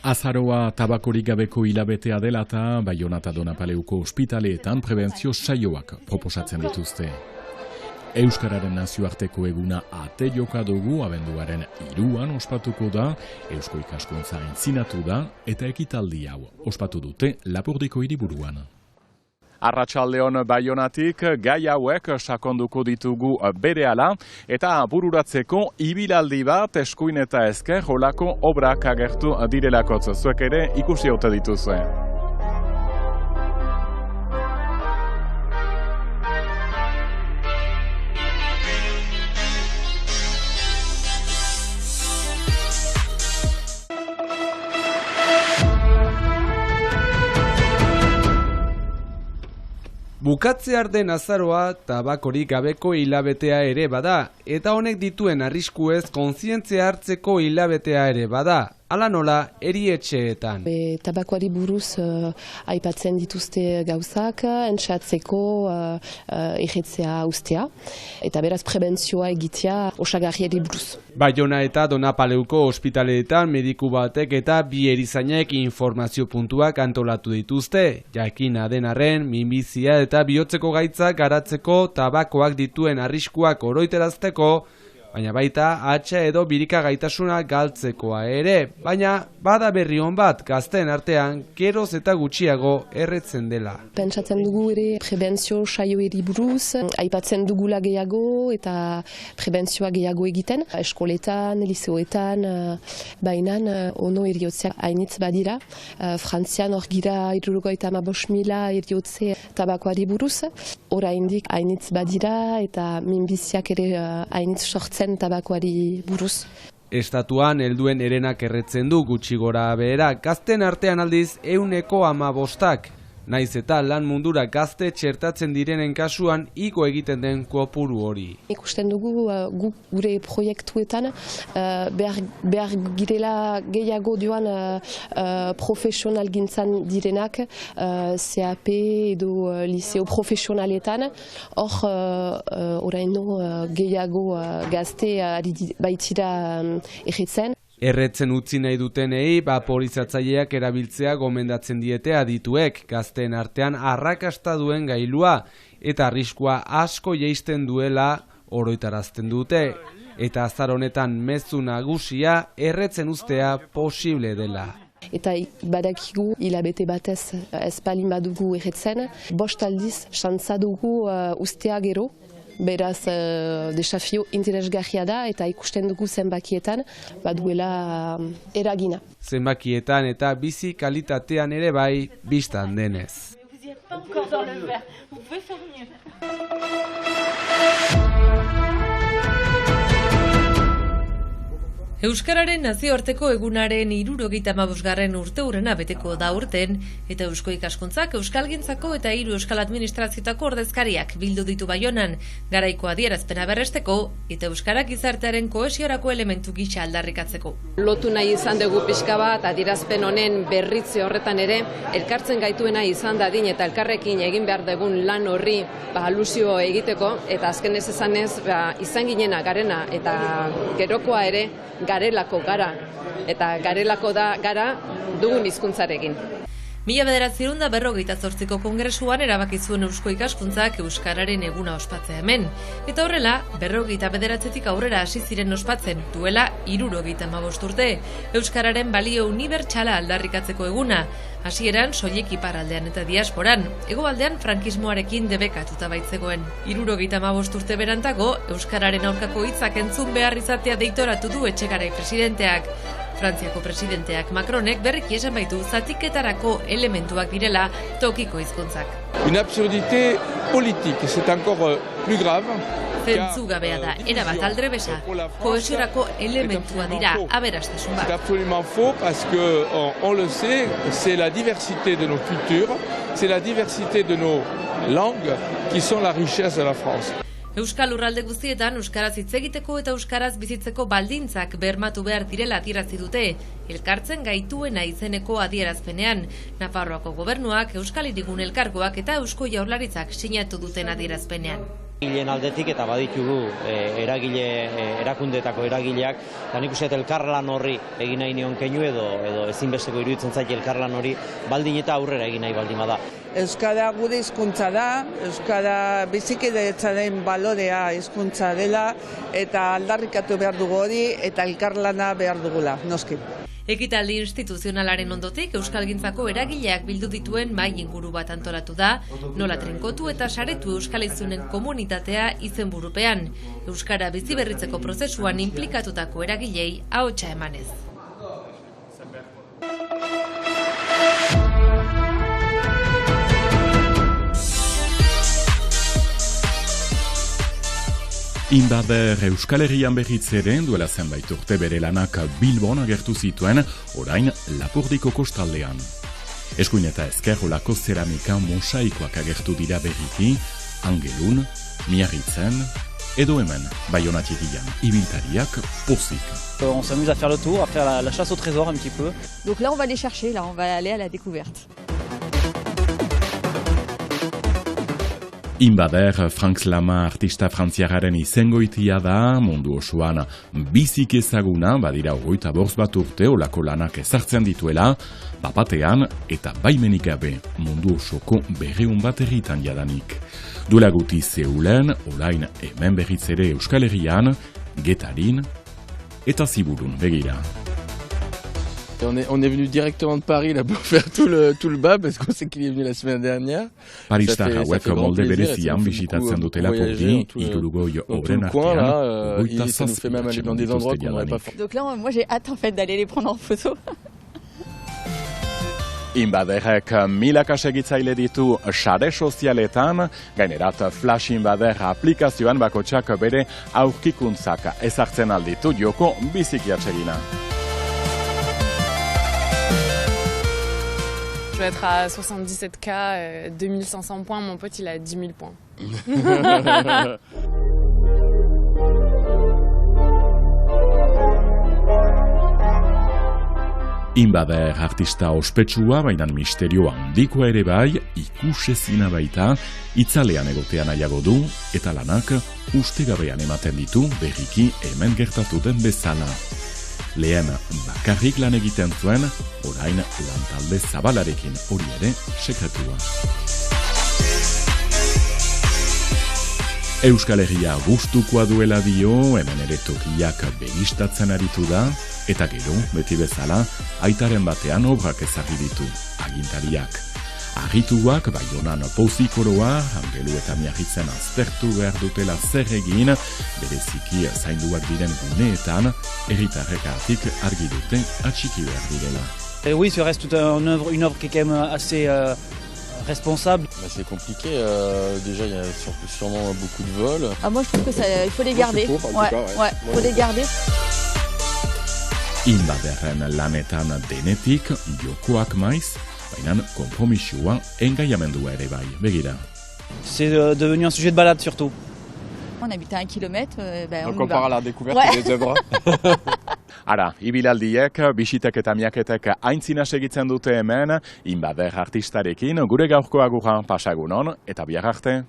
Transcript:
Azaroa tabakorik gabeko hilabetea dela eta Baiona eta Donapaleuko ospitaleetan prebentzio saioak proposatzen dituzte. Euskararen nazioarteko eguna ate joka dugu abenduaren 3an ospatuko da, Eusko Ikaskuntza aintzinatu da eta ekitaldi hau ospatu dute Lapurdiko hiriburuan. Arratsaldeon Baionatik gai hauek sakonduko ditugu berehala eta bururatzeko ibilaldi bat eskuin eta ezker holako obrak agertu direlakotz. Zuek ere ikusi ote dituzue. Bukatzear den azaroa tabakorik gabeko hilabetea ere bada, eta honek dituen arriskuez kontzientzia hartzeko hilabetea ere bada, hala nola erietxeetan. Tabakoari buruz aipatzen dituzte gauzak, entxatzeko ejetzea ustea, eta beraz prebentzioa egitea osagarriari buruz. Baiona eta Donapaleuko ospitaleetan mediku batek eta bi erizainek informazio puntuak antolatu dituzte, jakina den arren, minbizia eta bihotzeko gaitzak garatzeko tabakoak dituen arriskuak oroiterazteko, baina baita hatxa edo birika gaitasuna galtzekoa ere, baina bada berri on bat gazteen artean geroz eta gutxiago erretzen dela. Pentsatzen dugu ere prebentzio saioeri buruz, aipatzen dugula gehiago eta prebentzioa gehiago egiten, eskoletan, liseoetan, bainan ono eriotzeak hainitz badira. Frantzian hor gira 75.000 eriotze tabakoari buruz, oraindik hainitz badira eta minbiziak ere hainitz sortzen tabakoari buruz. Estatuan helduen herenak erretzen du gutxi gora behera, gazten artean aldiz 15%. Naiz eta lan mundura gazte txertatzen direnen kasuan igo egiten den kopuru hori. Ikusten dugu gure proiektuetan behar girela gehiago joan profesional gintzan direnak, CAP edo liseo profesionaletan, hor oraino gehiago gazte baitira erretzen. Erretzen utzi nahi dutenei vaporizatzaileak erabiltzea gomendatzen diete adituek, gazteen artean arrakasta duen gailua eta arriskua asko jaisten duela oroitarazten dute. Eta azar honetan mezu nagusia erretzen uztea posible dela. Eta badakigu hilabete batez ez palin badugu erretzen, 5 aldiz xantza dugu ustea gero. Beraz, desafio interesgarria da eta ikusten dugu zenbakietan baduela eragina. Zenbakietan eta bizi kalitatean ere bai bistan denez. Euskararen nazioarteko egunaren 75. urteurrena beteko da urten, eta Eusko Ikaskuntzak Euskalgintzako eta 3 Euskal Administrazioetako ordezkariak bildu ditu Baionan, garaiko adierazpena berresteko eta Euskarak gizartearen kohesiorako elementu gisa aldarrikatzeko. Lotu nahi izan dugu pixka bat adierazpen honen berritze horretan ere, elkartzen gaituena izan dadin eta elkarrekin egin behar dugun lan horri alusio egiteko, eta azkenez esanez izan ginena garena eta gerokoa ere garelako gara, eta garelako da gara dugun hizkuntzarekin. 1948ko kongresuan erabaki zuen Eusko Ikaskuntzak Euskararen eguna ospatzea hemen, eta horrela 49tik aurrera hasi ziren ospatzen duela 75 urte, Euskararen balio unibertsala aldarrikatzeko eguna, hasieran soilik iparraldean eta diasporan, hegoaldean frankismoarekin debekatuta baitzegoen. 75 urte berantago, Euskararen aurkako hitzak entzun behar izatea deitoratu du Etxegarai presidenteak. Frantziako presidenteak Macronek berriki esan baitu zatiketarako elementuak direla tokiko hizkuntzak. Une absurdité politique, c'est encore plus grave. Zentzugabea da, erabat aldrebesa, kohesiorako elementua dira aberastasun bat. C'est absolument faux parce que on le sait, c'est la diversité de nos cultures, c'est la diversité de nos langues qui sont la richesse de la France. Euskal lurralde guztietan euskaraz hitz egiteko eta euskaraz bizitzeko baldintzak bermatu behar direla adierazi dute, elkartzen gaituena izeneko adierazpenean, Nafarroako gobernuak, Euskal Hirigun elkargoak eta Eusko Jaurlaritzak sinatu duten adierazpenean. Egileen aldetik eta baditugu erakundeetako eragileak, eta nik uste elkarlan horri egin nahi nion keinu edo ezinbesteko iruditzen zait elkarlan hori baldin eta aurrera egin nahi baldin bada. Euskara gure hizkuntza da, euskara bizikidetzaren balorea hizkuntza dela eta aldarrikatu behar dugu hori eta elkarlana behar dugula, noski. Ekitaldi instituzionalaren ondotik euskalgintzako eragileak bildu dituen mahai inguru bat antolatu da, nola trinkotu eta saretu euskalizunen komunitatea izenburupean, euskara bizi berritzeko prozesuan inplikatutako eragilei ahotsa emanez. Inbader Euskal Herrian berritzeren duela zenbait urte bere lanak Bilbon agertu zituen, orain Lapurdiko kostaldean. Eskuin eta ezkerrolako zeramika mosaikoak agertu dira berriki, Angelun, Miarritzen, edo hemen, Baionatirian, ibiltariak pozik. On s'amuse à faire le tour, à faire la chasse au trésor un petit peu. Donc là on va les chercher, là on va aller à la découverte. Inbader, Frank Lama artista frantziarraren izengoitia da, mundu osoan bizik ezaguna, badira 25 bat urte olako lanak ezartzen dituela, bapatean eta baimenik gabe mundu osoko 200 bat herritan jadanik. Duela guti Seulen, olain hemen berriz ere Euskal Herrian, Getarin eta Ziburun begira. On est venu directement de Paris là pour faire tout le bas parce qu'on sait qu'il est venu la semaine dernière. Paristar hauek molde berezian bisitatzen dute Lapurdi, Irurugoi obren artean, et ça nous fait même aller dans des endroits qu'on n'aurait pas fait. Donc là moi j'ai hâte en fait d'aller les prendre en photo. Inbaderrek milaka segitzaile ditu sare sozialetan, gainerat Flash Inbader aplikazioan bakotxak bere aurkikuntzak ezartzen alditu joko biziki atsegina. Je vais être à 77K, 2500 points, mon pote il a 10 000 points. Inbader artista ospetsua, baina misterio handikoa ere bai, ikusezina baita, itzalean egotea nahiago du, eta lanak ustegabean ematen ditu berriki hemen gertatu den bezala. Lehen bakarrik lan egiten zuen, orain lantalde zabalarekin hori ere sekretua. Euskal Herria gustukoa duela dio, hemen ere tokiak begistatzen aritu da, eta gero, beti bezala, aitaren batean obrak ezarri ditu, agintariak. Argituak, Baionan pozikoroa, Angelu eta Miarritzen aztertu behar dutela zer egin, bereziki zainduak diren guneetan, herritarrekatik argi dute atxiki behar direla. Oui, ça reste une œuvre qui est quand même assez responsable. C'est compliqué, déjà il y a sûrement beaucoup de vols. Ah, moi je trouve qu'il faut les garder. Ouais, faut les garder. Inbaderren lanetan denetik, jokoak maiz, baina kompromisua engaiamendua ere bai, begira. C'est devenu un sujet de balade surtout. On habite à 1 kilomètre. Donc on part à la découverte des œuvres. Ara, ibilaldiek, bisitek eta miaketek aintzina segitzen dute hemen, Inbader artistarekin, gure gaurko agurra pasagunon, eta bihar arte.